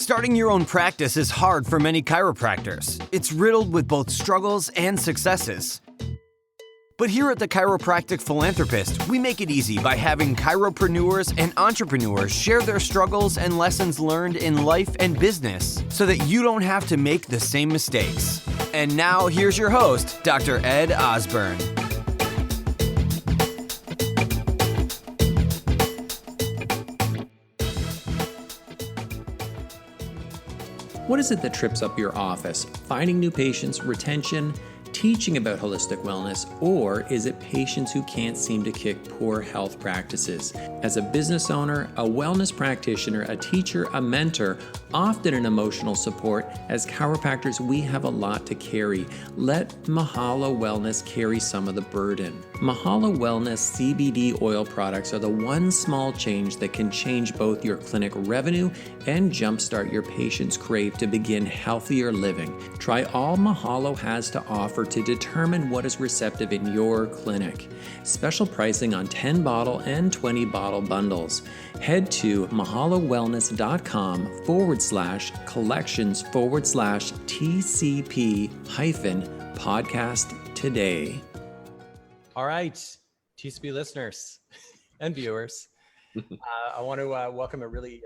Starting your own practice is hard for many chiropractors. It's riddled with both struggles and successes. But here at the Chiropractic Philanthropist, we make it easy by having chiropreneurs and entrepreneurs share their struggles and lessons learned in life and business so that you don't have to make the same mistakes. And now here's your host, Dr. Ed Osborne. What is it that trips up your office? Finding new patients, retention, teaching about holistic wellness, or is it patients who can't seem to kick poor health practices? As a business owner, a wellness practitioner, a teacher, a mentor, often an emotional support, as chiropractors, we have a lot to carry. Let Mahalo Wellness carry some of the burden. Mahalo Wellness CBD oil products are the one small change that can change both your clinic revenue and jumpstart your patients' crave to begin healthier living. Try all Mahalo has to offer to determine what is receptive in your clinic. Special pricing on 10 bottle and 20 bottle bundles. Head to mahalowellness.com/collections/TCP-podcast today. All right, TCP listeners and viewers, I want to welcome a really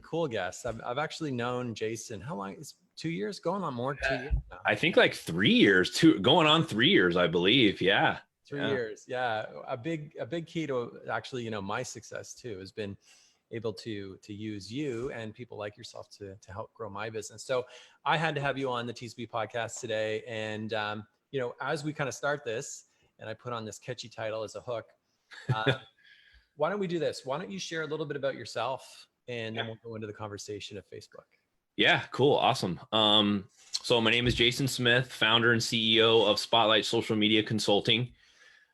cool guest. I've actually known Jason. How long? It's 2 years, going on more 2 years now. I think like 3 years, going on 3 years, I believe. Yeah. 3 years. Yeah. A big key to actually, my success too has been able to use you and people like yourself to help grow my business. So I had to have you on the TCP podcast today. And, as we kind of start this, and I put on this catchy title as a hook, why don't we do this? Why don't you share a little bit about yourself, and then we'll go into the conversation of Facebook. Yeah, cool. Awesome. So my name is Jason Smith, founder and CEO of Spotlight Social Media Consulting.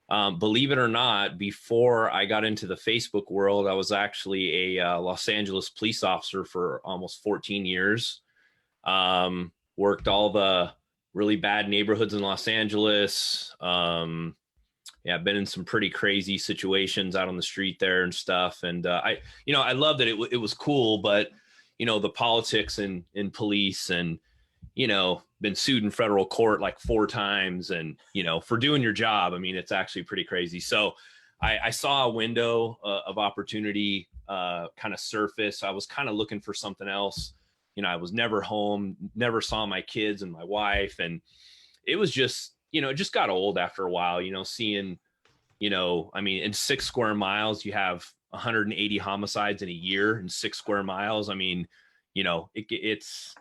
Believe it or not, before I got into the Facebook world, I was actually a Los Angeles police officer for almost 14 years. Worked all the really bad neighborhoods in Los Angeles. I've been in some pretty crazy situations out on the street there and stuff. And I love that it was cool, but the politics in police and, been sued in federal court like 4 times and, for doing your job. I mean, it's actually pretty crazy. So I saw a window of opportunity kind of surface. I was kind of looking for something else. I was never home, never saw my kids and my wife. And it was just, it just got old after a while, seeing, in 6 square miles, you have 180 homicides in a year in 6 square miles. I mean, it gets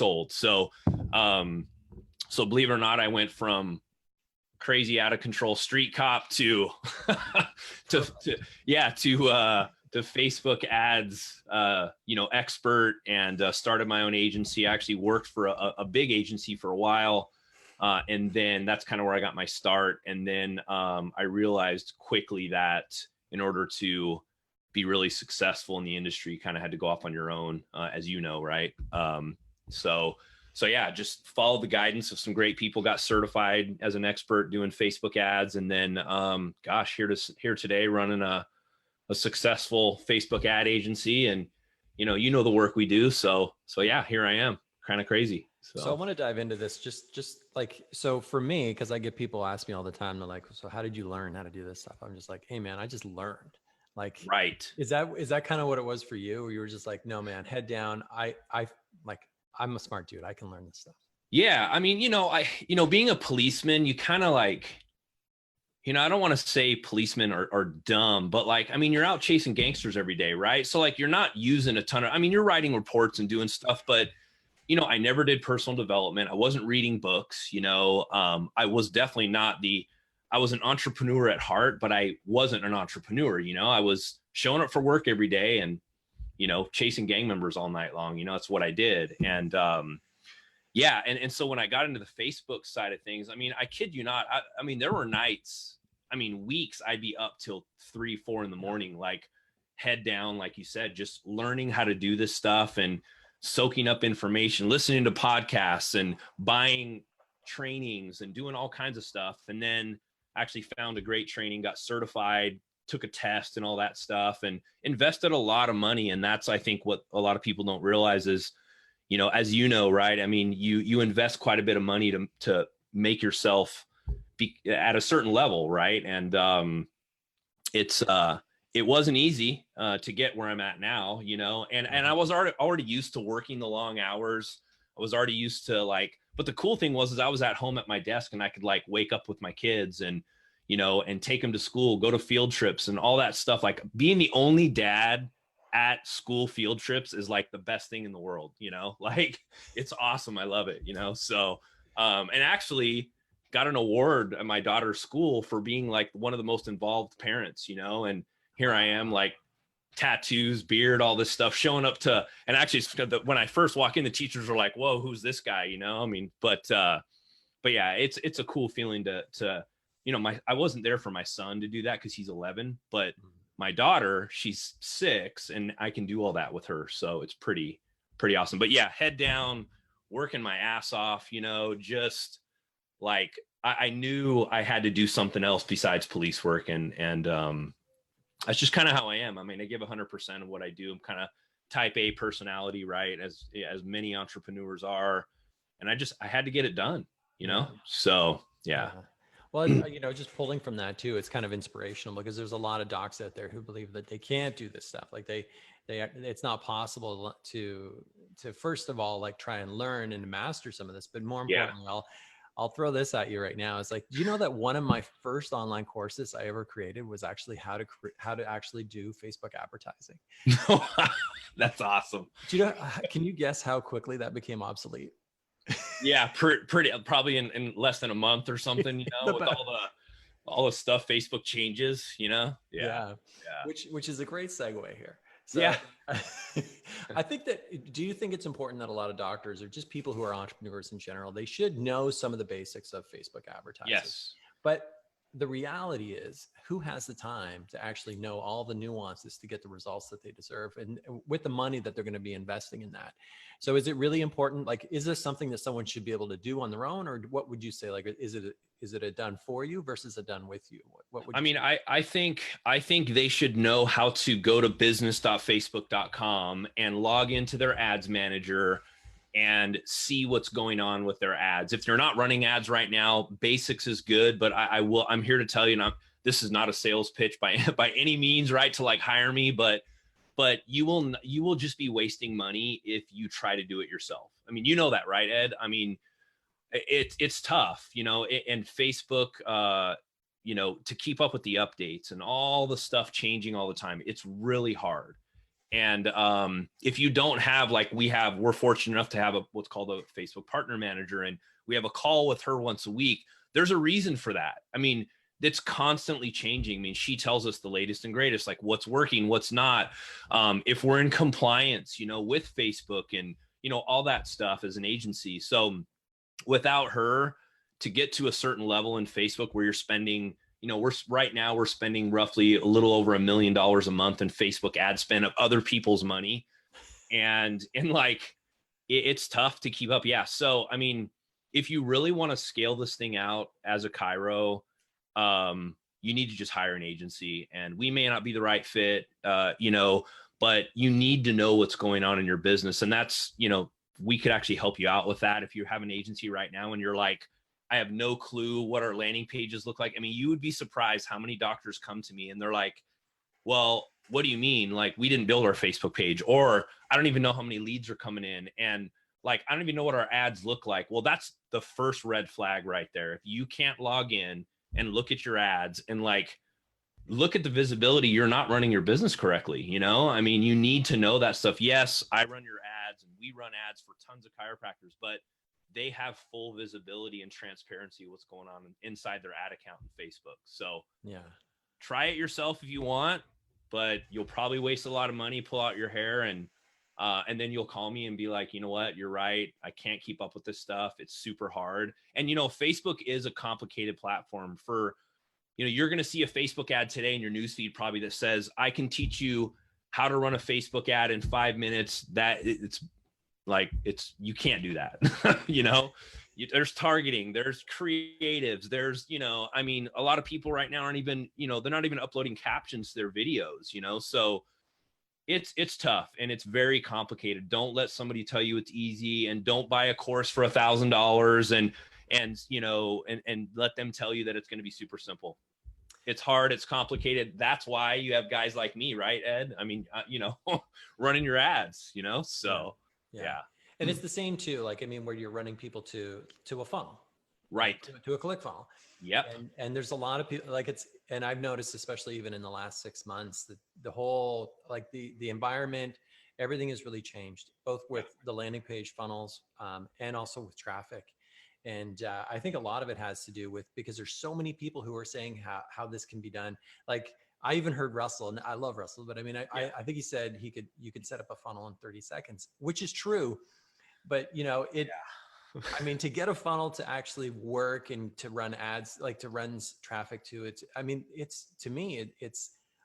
old. So believe it or not, I went from crazy out of control street cop to Facebook ads, expert, and started my own agency. I actually worked for a big agency for a while. And then that's kind of where I got my start. And then I realized quickly that in order to be really successful in the industry, you kind of had to go off on your own, as you know, right? So just followed the guidance of some great people, got certified as an expert doing Facebook ads. And then, here today running a successful Facebook ad agency. And, the work we do. So here I am, kind of crazy. So I want to dive into this just like, so for me, cause I get people ask me all the time, they're like, so how did you learn how to do this stuff? I'm just like, hey man, I just learned. Like, right. Is that kind of what it was for you? Or you were just like, no man, head down. I'm a smart dude. I can learn this stuff. Yeah. I mean, being a policeman, you kind of like, I don't want to say policemen are dumb, but you're out chasing gangsters every day. Right. So you're not using a ton of, you're writing reports and doing stuff, but I never did personal development. I wasn't reading books, I was definitely I was an entrepreneur at heart, but I wasn't an entrepreneur. I was showing up for work every day and, chasing gang members all night long. That's what I did. And, and so when I got into the Facebook side of things, I kid you not, there were nights, weeks I'd be up till 3-4 in the morning, head down, like you said, just learning how to do this stuff and soaking up information, listening to podcasts and buying trainings and doing all kinds of stuff. And then actually found a great training, got certified, took a test and all that stuff and invested a lot of money. And that's, I think, what a lot of people don't realize is, you know, as you know, right? I mean, you invest quite a bit of money to make yourself be at a certain level, right? And it wasn't easy to get where I'm at now, you know, and I was already used to working the long hours. I was already used to like, but the cool thing was I was at home at my desk and I could like wake up with my kids and, you know, and take them to school, go to field trips and all that stuff. Like being the only dad at school field trips is like the best thing in the world, you know, like it's awesome. I love it, you know? So, and actually got an award at my daughter's school for being like one of the most involved parents, you know, and here I am, like tattoos, beard, all this stuff showing up to, and actually when I first walk in, the teachers are like, whoa, who's this guy? You know, I mean, but yeah, it's a cool feeling to, you know, I wasn't there for my son to do that cause he's 11, but my daughter, she's 6 and I can do all that with her. So it's pretty awesome, but yeah, head down, working my ass off, you know, just like, I knew I had to do something else besides police work. And that's just kind of how I am. I mean, I give 100% of what I do. I'm kind of type A personality, right? As many entrepreneurs are. And I had to get it done, you know? So yeah. Well, you know, just pulling from that too, it's kind of inspirational because there's a lot of docs out there who believe that they can't do this stuff. Like it's not possible to first of all, like try and learn and master some of this, but more importantly, I'll throw this at you right now. It's like, do you know that one of my first online courses I ever created was actually how to actually do Facebook advertising? That's awesome. Do you know, can you guess how quickly that became obsolete? Yeah, pretty probably in less than a month or something, you know, with all the stuff Facebook changes, you know? Yeah. Which is a great segue here. So yeah. I think that, do you think it's important that a lot of doctors or just people who are entrepreneurs in general, they should know some of the basics of Facebook advertising? Yes. But the reality is, who has the time to actually know all the nuances to get the results that they deserve and with the money that they're going to be investing in that? So is it really important? Like, is this something that someone should be able to do on their own? Or what would you say? Like, is it a done for you versus a done with you? What would you say? I think they should know how to go to business.facebook.com and log into their ads manager and see what's going on with their ads. If you're not running ads right now, basics is good, but I'm here to tell you, this is not a sales pitch by any means, right? To like hire me, but you will just be wasting money if you try to do it yourself. I mean, you know that, right, Ed? I mean, it's tough, you know, and Facebook, you know, to keep up with the updates and all the stuff changing all the time. It's really hard. And if you don't have, like we're fortunate enough to have what's called a Facebook partner manager, and we have a call with her once a week. There's a reason for that. I mean, it's constantly changing. I mean, she tells us the latest and greatest, like what's working, what's not. If we're in compliance, you know, with Facebook and, you know, all that stuff as an agency. So without her, to get to a certain level in Facebook where you're spending, you know, we're spending roughly a little over $1 million a month in Facebook ad spend of other people's money. And like, it's tough to keep up. Yeah. So, I mean, if you really want to scale this thing out as a chiro, you need to just hire an agency, and we may not be the right fit, you know, but you need to know what's going on in your business. And that's, you know, we could actually help you out with that. If you have an agency right now and you're like, I have no clue what our landing pages look like. I mean, you would be surprised how many doctors come to me and they're like, well, what do you mean? Like, we didn't build our Facebook page, or I don't even know how many leads are coming in. And like, I don't even know what our ads look like. Well, that's the first red flag right there. If you can't log in and look at your ads and like, look at the visibility, you're not running your business correctly. You know, I mean, you need to know that stuff. Yes, I run your ads and we run ads for tons of chiropractors, but they have full visibility and transparency of what's going on inside their ad account in Facebook. So yeah, try it yourself if you want, but you'll probably waste a lot of money, pull out your hair, and then you'll call me and be like, you know what, you're right. I can't keep up with this stuff. It's super hard. And, you know, Facebook is a complicated platform for, you know, you're going to see a Facebook ad today in your newsfeed probably that says, I can teach you how to run a Facebook ad in 5 minutes. That it's like, you can't do that. You know, there's targeting, there's creatives, there's, I mean, a lot of people right now aren't even, they're not even uploading captions to their videos, so it's tough and it's very complicated. Don't let somebody tell you it's easy, and don't buy a course for $1,000 and let them tell you that it's going to be super simple. It's hard. It's complicated. That's why you have guys like me, right, Ed? I mean, running your ads, so yeah. And it's the same too. Like, I mean, where you're running people to a funnel, right? To a click funnel. Yep. And there's a lot of people like and I've noticed, especially even in the last 6 months, that the whole, like the environment, everything has really changed, both with the landing page funnels, and also with traffic. And I think a lot of it has to do with, because there's so many people who are saying how this can be done. Like, I even heard Russell, and I love Russell, but I mean, I think he said you could set up a funnel in 30 seconds, which is true. But I mean, to get a funnel to actually work and to run ads, like to run traffic to it, I mean,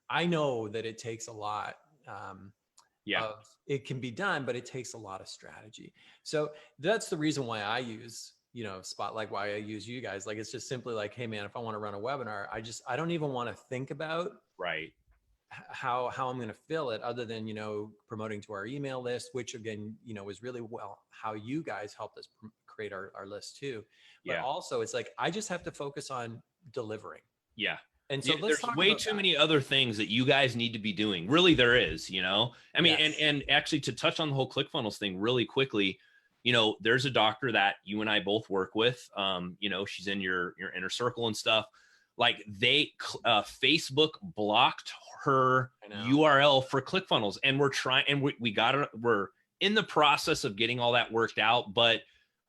I know that it takes a lot. It can be done, but it takes a lot of strategy. So that's the reason why I use, Spotlight, why I use you guys. Like, it's just simply like, hey man, if I want to run a webinar, I don't even want to think about how I'm going to fill it, other than, promoting to our email list, which again, is really well how you guys helped us create our list too. But also it's like, I just have to focus on delivering. Yeah. And so there's way too many other things that you guys need to be doing. Really, there is, I mean, and actually, to touch on the whole ClickFunnels thing really quickly, there's a doctor that you and I both work with. She's in your inner circle and stuff. Like, Facebook blocked her URL for ClickFunnels, and we're in the process of getting all that worked out. But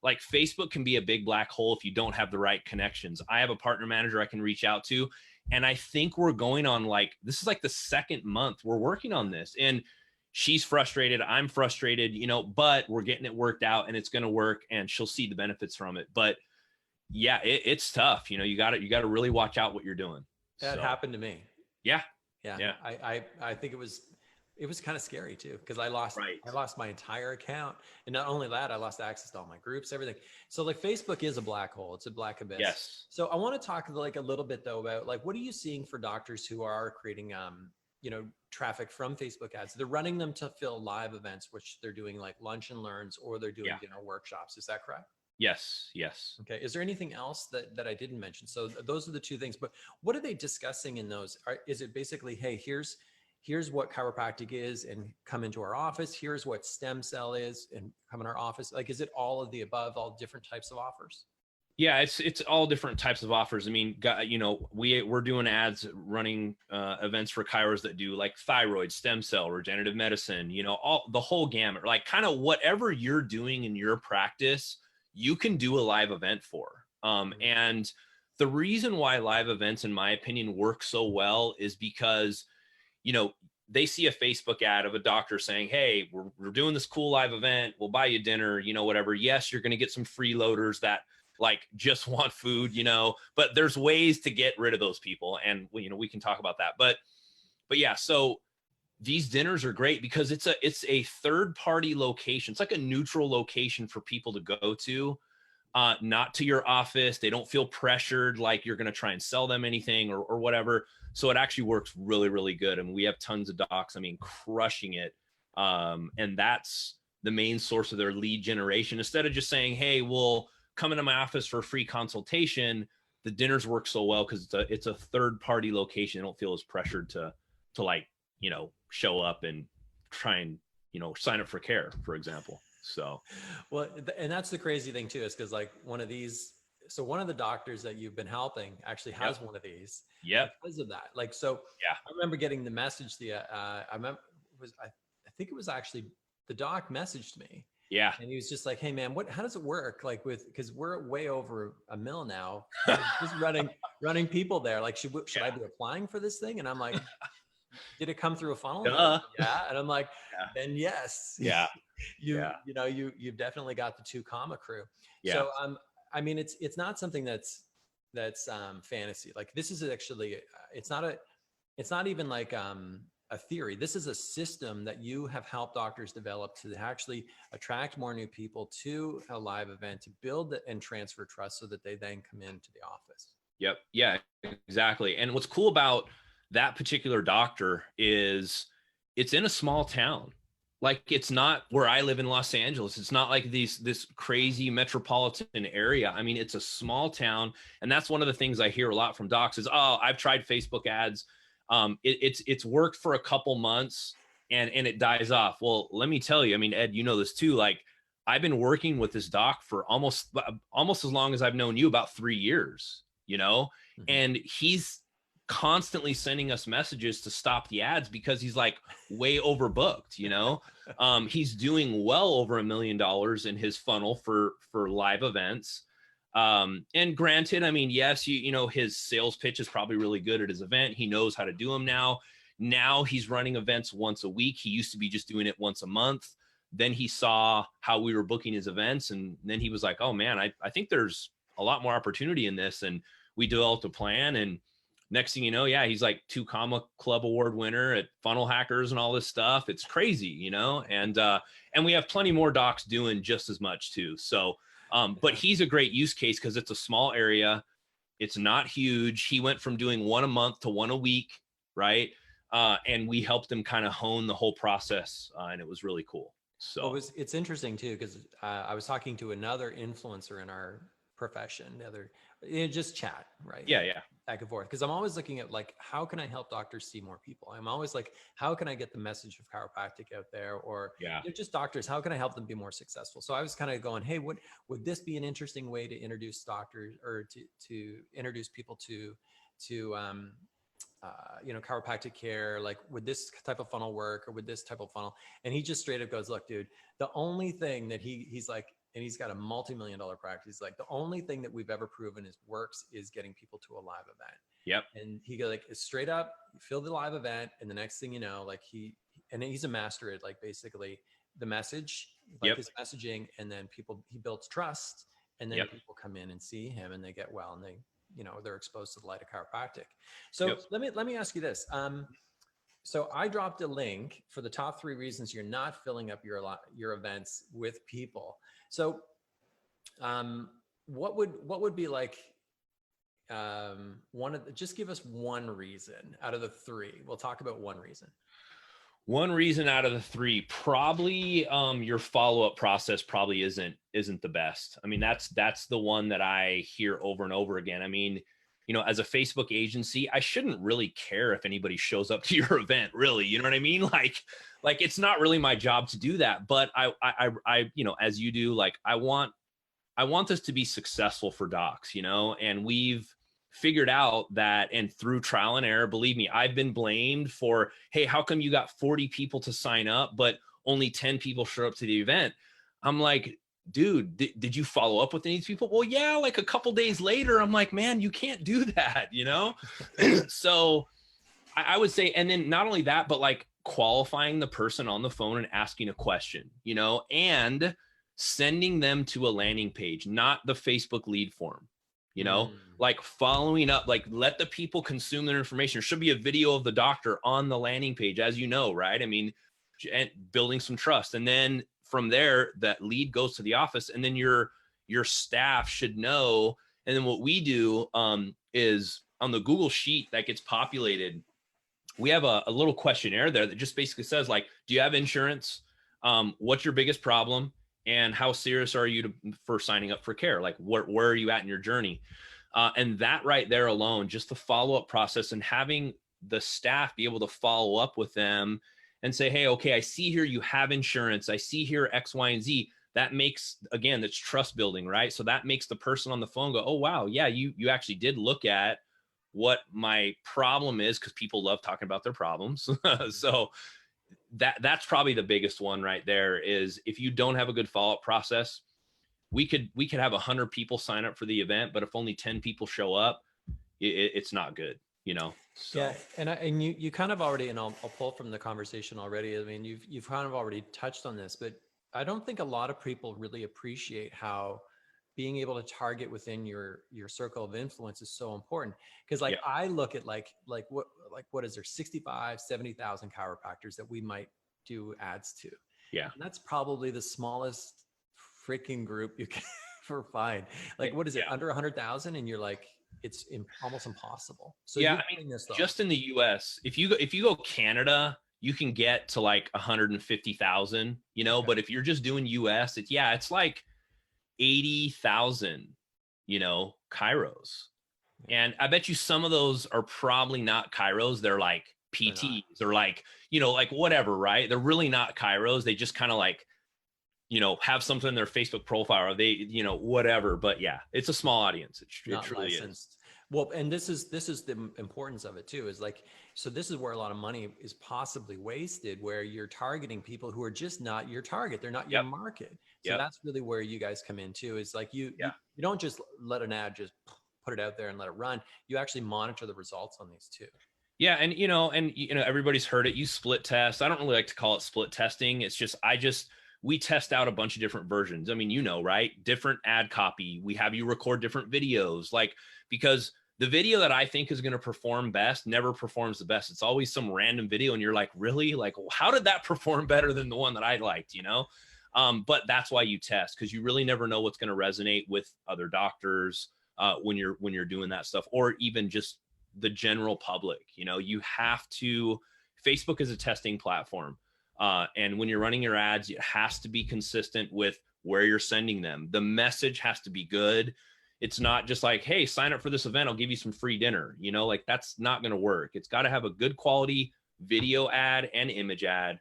like, Facebook can be a big black hole if you don't have the right connections. I have a partner manager I can reach out to, and I think we're going on, like, this is like the second month we're working on this, and she's frustrated, I'm frustrated, but we're getting it worked out, and it's going to work, and she'll see the benefits from it. But yeah, it's tough. You got to really watch out what you're doing. That happened to me. Yeah. I think it was kind of scary too, because I lost my entire account. And not only that, I lost access to all my groups, everything. So like, Facebook is a black hole. It's a black abyss. Yes. So I want to talk like a little bit though about, like, what are you seeing for doctors who are creating, traffic from Facebook ads? They're running them to fill live events, which they're doing like lunch and learns, or they're doing dinner workshops. Is that correct? Yes. Okay. Is there anything else that I didn't mention? So those are the two things, but what are they discussing in those? Is it basically, hey, here's what chiropractic is, and come into our office. Here's what stem cell is, and come in our office. Like, is it all of the above, all different types of offers? Yeah, it's all different types of offers. I mean, we're doing ads, running events for chiros that do like thyroid, stem cell, regenerative medicine, all the whole gamut, like kind of whatever you're doing in your practice, you can do a live event for. And the reason why live events, in my opinion, work so well is because, they see a Facebook ad of a doctor saying, hey, we're doing this cool live event. We'll buy you dinner, whatever. Yes, you're going to get some freeloaders that like just want food, but there's ways to get rid of those people. And we can talk about that. But yeah, so these dinners are great because it's a third party location. It's like a neutral location for people to go to, not to your office. They don't feel pressured like you're going to try and sell them anything or whatever. So it actually works really, really good. And we have tons of docs, crushing it. And that's the main source of their lead generation. Instead of just saying, hey, we'll come into my office for a free consultation, the dinners work so well because it's a third party location. They don't feel as pressured to like, show up and try and, sign up for care, for example. So, well, and that's the crazy thing too, is because like one of the doctors that you've been helping actually has one of these. Yeah. Because of that. Like, so I remember getting the message, I think it was actually the doc messaged me. Yeah. And he was just like, hey man, how does it work? Like because we're way over $1 million now, just running people there. Like, should I be applying for this thing? And I'm like, did it come through a funnel? Duh. Yeah. And I'm like, then yes. Yeah. You've definitely got the 2 comma crew. Yeah. So, it's not something that's fantasy. Like, this is actually, it's not even like, a theory. This is a system that you have helped doctors develop to actually attract more new people to a live event, to build and transfer trust so that they then come into the office. Yep. Yeah, exactly. And what's cool about that particular doctor is it's in a small town. Like, it's not where I live in Los Angeles. It's not like this crazy metropolitan area. I mean, it's a small town. And that's one of the things I hear a lot from docs is, oh, I've tried Facebook ads. It's worked for a couple months and it dies off. Well, let me tell you, I mean, Ed, you know this too. Like, I've been working with this doc for almost as long as I've known you, about 3 years, you know, and he's constantly sending us messages to stop the ads because he's like way overbooked, you know. He's doing well over $1 million in his funnel for live events. And granted, I mean, yes, you know, his sales pitch is probably really good at his event. He knows how to do them now. Now he's running events once a week. He used to be just doing it once a month. Then he saw how we were booking his events. And then he was like, oh man, I think there's a lot more opportunity in this. And we developed a plan. And next thing you know, yeah, he's like 2 Comma Club Award winner at Funnel Hackers and all this stuff. It's crazy, you know, and we have plenty more docs doing just as much too. So, but he's a great use case because it's a small area. It's not huge. He went from doing 1 a month to 1 a week. Right. And we helped him kind of hone the whole process. And it was really cool. So it's interesting too, because I was talking to another influencer in our profession, just chat, right? Yeah. Back and forth. Because I'm always looking at like, how can I help doctors see more people? I'm always like, how can I get the message of chiropractic out there? Or just doctors, how can I help them be more successful? So I was kind of going, hey, would this be an interesting way to introduce doctors or to introduce people to chiropractic care? Like, would this type of funnel work, or would this type of funnel? And he just straight up goes, look, dude, the only thing that he's like, and he's got a multi-million-dollar practice. He's like, the only thing that we've ever proven works is getting people to a live event. Yep. And he goes like, straight up, you fill the live event. And the next thing you know, like he's a master at like basically the message, like his messaging. And then he builds trust, and then people come in and see him and they get well, and they're exposed to the light of chiropractic. So let me ask you this. So I dropped a link for the top 3 reasons you're not filling up your events with people. So, what would be like, just give us one reason out of the 3. We'll talk about one reason. One reason out of the 3, probably, your follow-up process probably isn't the best. I mean, that's the one that I hear over and over again. I mean, you know, as a Facebook agency, I shouldn't really care if anybody shows up to your event, really. You know what I mean? Like it's not really my job to do that. But I, you know, as you do, like I want this to be successful for docs, you know, and we've figured out that, and through trial and error, believe me, I've been blamed for, hey, how come you got 40 people to sign up, but only 10 people show up to the event? I'm like, dude, did you follow up with any of these people? Well, yeah, like a couple days later. I'm like, man, you can't do that, you know? So I would say, and then not only that, but like qualifying the person on the phone and asking a question, you know, and sending them to a landing page, not the Facebook lead form, you know, like following up, like let the people consume their information. There should be a video of the doctor on the landing page, as you know, right? I mean, and building some trust. And then from there, that lead goes to the office, and then your staff should know. And then what we do is on the Google sheet that gets populated, we have a little questionnaire there that just basically says like, do you have insurance? What's your biggest problem? And how serious are you for signing up for care? Like where are you at in your journey? And that right there alone, just the follow-up process and having the staff be able to follow up with them and say, hey, okay, I see here you have insurance. I see here X, Y, and Z. That makes, again, that's trust building, right? So that makes the person on the phone go, oh, wow, yeah, you actually did look at what my problem is, because people love talking about their problems. So that's probably the biggest one right there is if you don't have a good follow-up process, we could have 100 people sign up for the event, but if only 10 people show up, it's not good, you know? So. Yeah. And you kind of already, and I'll pull from the conversation already. I mean, you've kind of already touched on this, but I don't think a lot of people really appreciate how being able to target within your circle of influence is so important. Because like, Yeah. I look at like what is there, 65, 70,000 chiropractors that we might do ads to. Yeah. And that's probably the smallest freaking group you can ever find. Like, what is it, Yeah. under 100,000? And you're like, it's almost impossible. So Yeah, you're I mean, doing this though. just in the US, if you go Canada, you can get to like 150,000, you know, Okay. but if you're just doing US, it's like 80,000, you know, chiros. And I bet you some of those are probably not chiros. They're like They're not. PTs or like, you know, like whatever, right? They're really not chiros. They just kind of like, you know, have something in their Facebook profile or they, you know, whatever. But yeah, it's a small audience. It Not truly is. licensed. Well, and this is the importance of it too, is like, so this is where a lot of money is possibly wasted, where you're targeting people who are just not your target. They're not your Yep. market. So Yep. that's really where you guys come in too, is like you don't just let an ad just put it out there and let it run. You actually monitor the results on these too. Yeah. And you know, everybody's heard it. You split test. I don't really like to call it split testing. It's just, we test out a bunch of different versions. I mean, you know, right? Different ad copy. We have you record different videos, like, because the video that I think is going to perform best never performs the best. It's always some random video. And you're like, really? Like, how did that perform better than the one that I liked, you know? But that's why you test, because you really never know what's going to resonate with other doctors when you're doing that stuff, or even just the general public. You know, you have to, Facebook is a testing platform. And when you're running your ads, it has to be consistent with where you're sending them. The message has to be good. It's not just like, hey, sign up for this event, I'll give you some free dinner. You know, like that's not going to work. It's got to have a good quality video ad and image ad.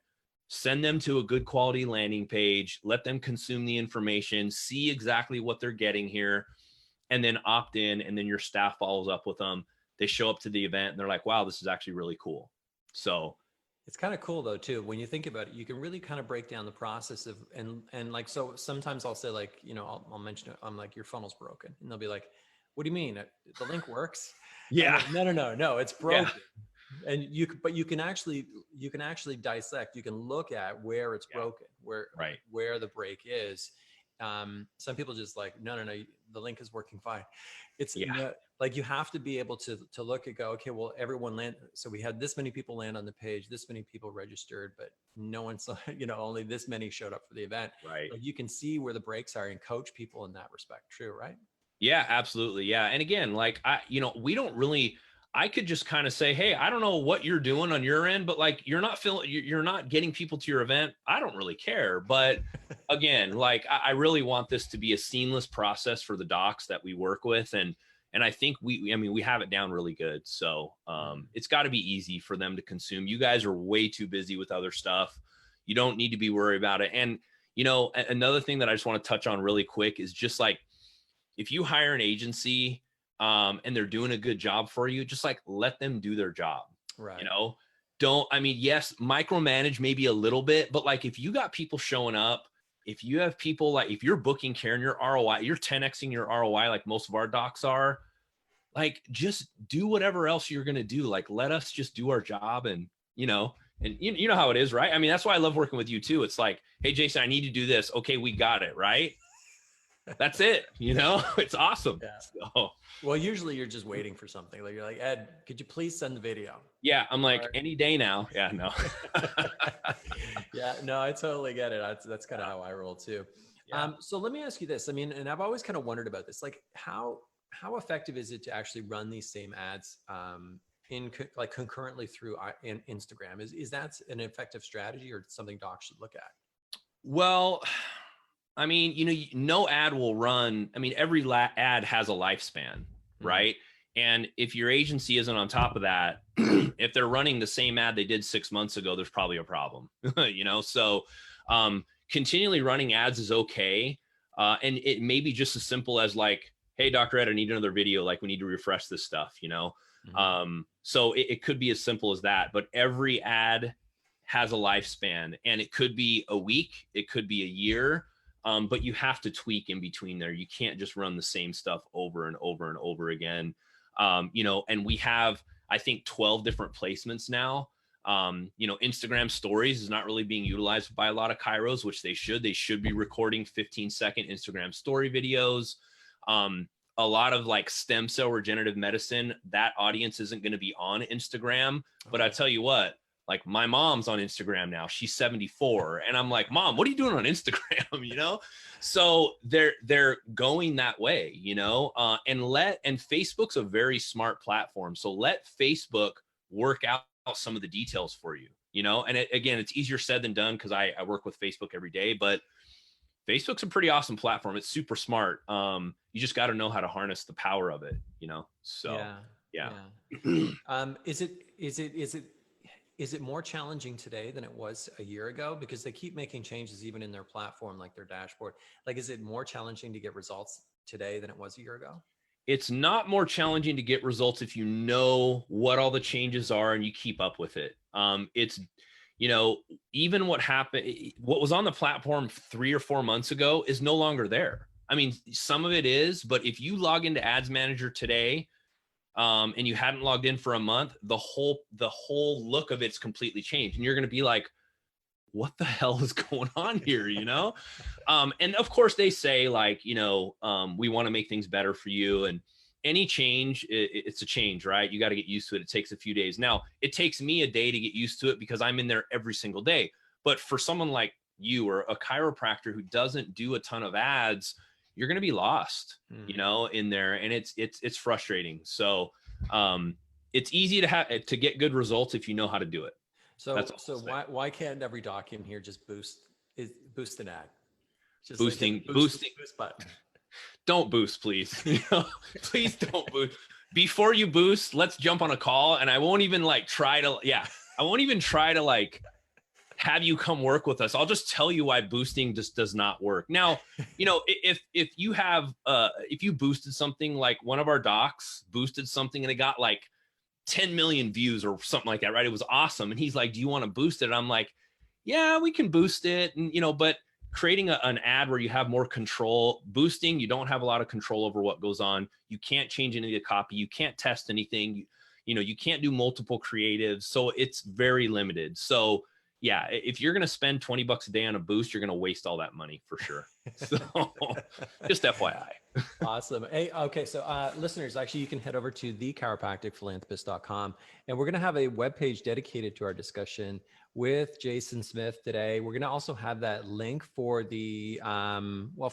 Send them to a good quality landing page, let them consume the information, see exactly what they're getting here, and then opt in. And then your staff follows up with them. They show up to the event and they're like, wow, this is actually really cool. So it's kind of cool though, too. When you think about it, you can really kind of break down the process of, and like, so sometimes I'll say like, you know, I'll mention it. I'm like, your funnel's broken. And they'll be like, what do you mean? The link works? yeah. Like, no, it's broken. Yeah. And you can actually dissect, you can look at where it's broken, where the break is. Some people just like, no, the link is working fine. It's like, you have to be able to look and go, okay, well, everyone land. So we had this many people land on the page, this many people registered, but no one saw, you know, only this many showed up for the event. Right. Like, you can see where the breaks are and coach people in that respect. True. Right. Yeah, absolutely. Yeah. And again, like I could just kind of say, hey, I don't know what you're doing on your end, but like, you're not getting people to your event. I don't really care. But again, like, I really want this to be a seamless process for the docs that we work with. And I think we have it down really good. So it's got to be easy for them to consume. You guys are way too busy with other stuff. You don't need to be worried about it. And, you know, another thing that I just want to touch on really quick is just like, if you hire an agency and they're doing a good job for you, just like let them do their job. Right. You know, yes, micromanage maybe a little bit, but like, if you got people showing up, if you have people, like, if you're booking care and your ROI, you're 10xing your ROI, like most of our docs are, like, just do whatever else you're going to do. Like, let us just do our job. And, you know, you know how it is, right? I mean, that's why I love working with you too. It's like, hey, Jason, I need to do this. Okay, we got it. Right. That's it. You know, it's awesome. Yeah. So, well, usually you're just waiting for something. Like, you're like, Ed, could you please send the video? yeah. I'm like, any day now. Yeah, no. Yeah, no, I totally get it. That's kind of how I roll too. Yeah. So let me ask you this. I mean, and I've always kind of wondered about this, like how effective is it to actually run these same ads concurrently through Instagram? Is that an effective strategy or something docs should look at? Well, I mean, you know, no ad will run. I mean, every ad has a lifespan, right? And if your agency isn't on top of that, if they're running the same ad they did 6 months ago, there's probably a problem, you know? So continually running ads is okay. And it may be just as simple as like, hey, Dr. Ed, I need another video. Like, we need to refresh this stuff, you know? So it could be as simple as that, but every ad has a lifespan, and it could be a week, it could be a year. But you have to tweak in between there. You can't just run the same stuff over and over and over again. You know, and we have, I think, 12 different placements now Instagram stories is not really being utilized by a lot of chiros, which they should. They should be recording 15-second Instagram story videos. A lot of like stem cell regenerative medicine, that audience isn't going to be on Instagram. But I tell you what, like my mom's on Instagram now. She's 74. And I'm like, Mom, what are you doing on Instagram? So they're going that way, and Facebook's a very smart platform. So let Facebook work out some of the details for you, and again, it's easier said than done because I work with Facebook every day, but Facebook's a pretty awesome platform. It's super smart. You just got to know how to harness the power of it, so yeah. Is it more challenging today than it was a year ago? Because they keep making changes even in their platform, like their dashboard. Like, is it more challenging to get results today than it was a year ago? It's not more challenging to get results if you know what all the changes are and you keep up with it. It's, even what was on the platform 3 or 4 months ago is no longer there. I mean, some of it is, but if you log into Ads Manager today, and you hadn't logged in for a month, the whole look of it's completely changed. And you're going to be like, what the hell is going on here? And of course they say like, we want to make things better for you. And any change, it's a change, right? You got to get used to it. It takes a few days. Now it takes me a day to get used to it because I'm in there every single day. But for someone like you or a chiropractor who doesn't do a ton of ads, you're going to be lost, in there. And it's frustrating. So, it's easy to get good results if you know how to do it. So why can't every doc in here just boost an ad? Just boosting. Boost button. Don't boost, please. Please don't boost. Before you boost, let's jump on a call, and I won't even try to have you come work with us. I'll just tell you why boosting just does not work. Now, if you boosted something, like one of our docs boosted something and it got 10 million views or something like that, right? It was awesome. And he's like, do you want to boost it? And I'm like, yeah, we can boost it. And, but creating an ad where you have more control, boosting, you don't have a lot of control over what goes on. You can't change any of the copy. You can't test anything. You can't do multiple creatives. So it's very limited. So yeah, if you're going to spend $20 a day on a boost, you're going to waste all that money for sure. So just FYI. Awesome. Hey, okay. So listeners, actually you can head over to thechiropracticphilanthropist.com, and we're going to have a webpage dedicated to our discussion with Jason Smith today. We're going to also have that link for the,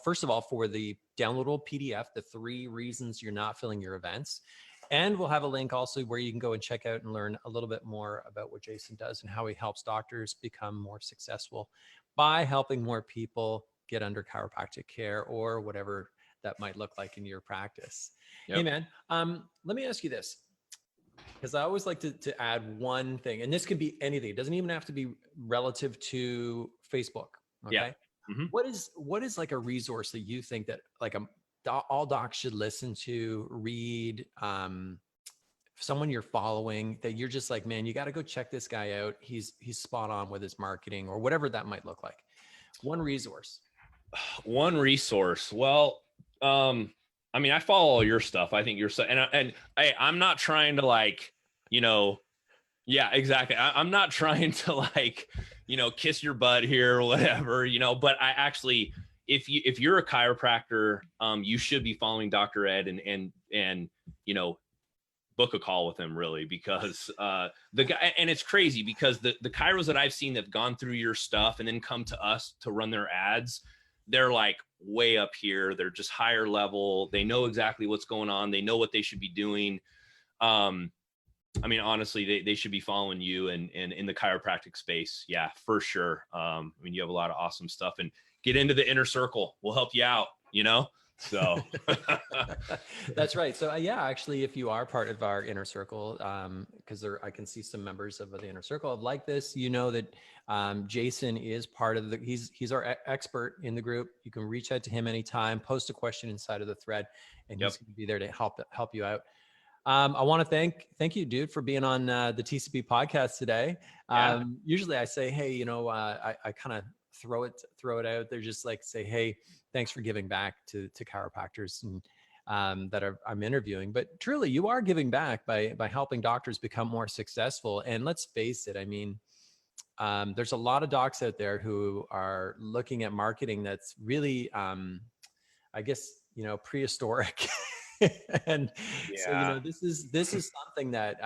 first of all, for the downloadable PDF, the 3 reasons you're not filling your events. And we'll have a link also where you can go and check out and learn a little bit more about what Jason does and how he helps doctors become more successful by helping more people get under chiropractic care or whatever that might look like in your practice. Yep. Hey man, let me ask you this, because I always like to add one thing, and this could be anything. It doesn't even have to be relative to Facebook. Okay. Yeah. Mm-hmm. What is like a resource that you think that all docs should listen to, read, someone you're following that you're just like, man, you got to go check this guy out. He's spot on with his marketing or whatever that might look like. One resource. Well, I follow all your stuff. I think you're and I'm not trying to yeah, exactly. I'm not trying to kiss your butt here or whatever, but I actually, if you're a chiropractor, you should be following Dr. Ed and book a call with him, really, because the guy, and it's crazy because the chiros that I've seen that have gone through your stuff and then come to us to run their ads, they're way up here. They're just higher level. They know exactly what's going on. They know what they should be doing. Honestly, they should be following you and in the chiropractic space. Yeah, for sure. You have a lot of awesome stuff, and get into the inner circle. We'll help you out, So that's right. So actually, if you are part of our inner circle, because I can see some members of the inner circle of like this, that Jason is part of he's our expert in the group. You can reach out to him anytime, post a question inside of the thread, and he's going to be there to help you out. I want to thank you, dude, for being on the TCP podcast today. Yeah. Usually I say, hey, I kind of throw it out there, just say, hey, thanks for giving back to chiropractors. And I'm interviewing. But truly, you are giving back by helping doctors become more successful. And let's face it, I mean, there's a lot of docs out there who are looking at marketing that's really, I guess, prehistoric. And so, this is something that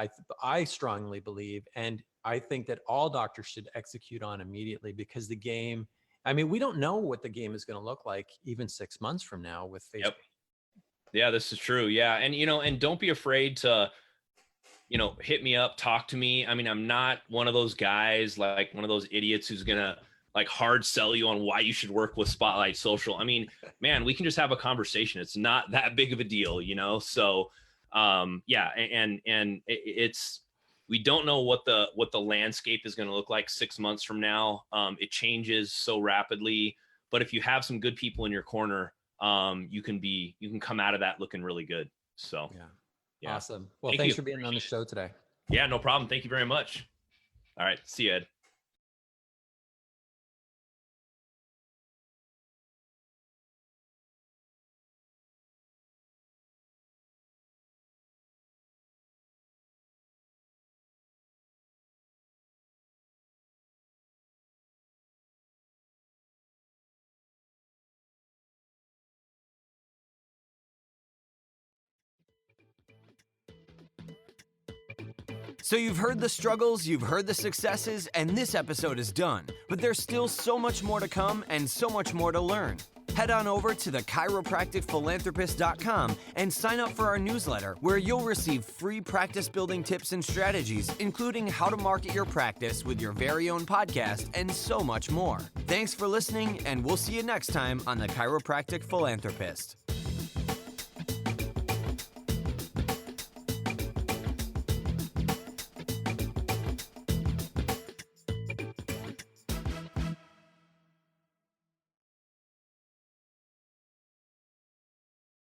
I strongly believe, and I think that all doctors should execute on immediately, because the game, I mean, we don't know what the game is going to look like even 6 months from now with Facebook. Yep. Yeah, this is true. Yeah. And, and don't be afraid to, hit me up, talk to me. I mean, I'm not one of those guys, like one of those idiots who's going to like hard sell you on why you should work with Spotlight Social. I mean, man, we can just have a conversation. It's not that big of a deal, So, yeah. And it's, we don't know what the landscape is going to look like 6 months from now. It changes so rapidly, but if you have some good people in your corner, you can come out of that looking really good. So, yeah. Awesome. Well, thanks for being on the show today. Yeah, no problem. Thank you very much. All right. See you, Ed. So you've heard the struggles, you've heard the successes, and this episode is done. But there's still so much more to come and so much more to learn. Head on over to the chiropracticphilanthropist.com and sign up for our newsletter, where you'll receive free practice building tips and strategies, including how to market your practice with your very own podcast and so much more. Thanks for listening, and we'll see you next time on the Chiropractic Philanthropist.